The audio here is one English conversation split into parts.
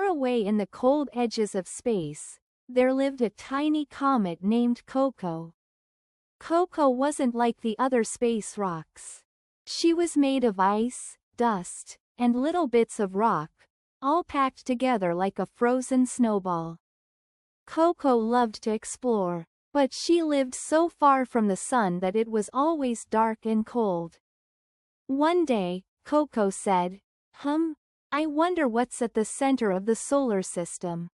away in the cold edges of space, there lived a tiny comet named Coco. Coco wasn't like the other space rocks. She was made of ice, dust, and little bits of rock, all packed together like a frozen snowball. Coco loved to explore, but she lived so far from the sun that it was always dark and cold. One day, Coco said, I wonder what's at the center of the solar system.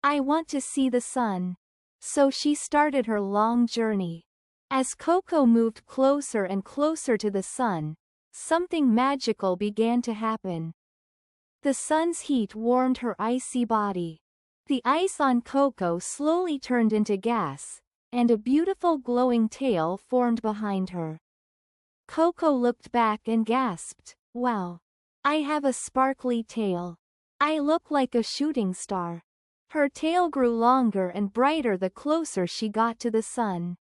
I want to see the sun. So she started her long journey. As Coco moved closer and closer to the sun, something magical began to happen. The sun's heat warmed her icy body. The ice on Coco slowly turned into gas, and a beautiful glowing tail formed behind her. Coco looked back and gasped, "Wow! I have a sparkly tail. I look like a shooting star." Her tail grew longer and brighter the closer she got to the sun.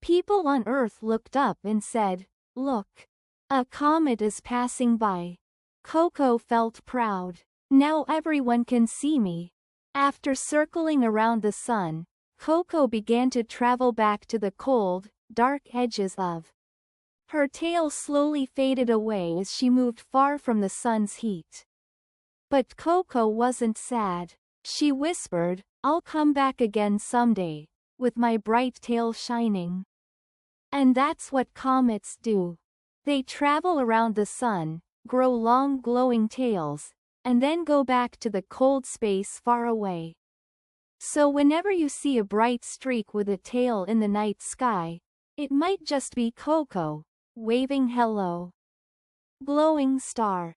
People on Earth looked up and said, "Look! A comet is passing by." Coco felt proud. "Now everyone can see me." After circling around the sun, Coco began to travel back to the cold, dark edges of. Her tail slowly faded away as she moved far from the sun's heat. But Coco wasn't sad. She whispered, "I'll come back again someday, with my bright tail shining." And that's what comets do. They travel around the sun, grow long glowing tails, and then go back to the cold space far away. So whenever you see a bright streak with a tail in the night sky, it might just be Coco, waving hello. Glowing star.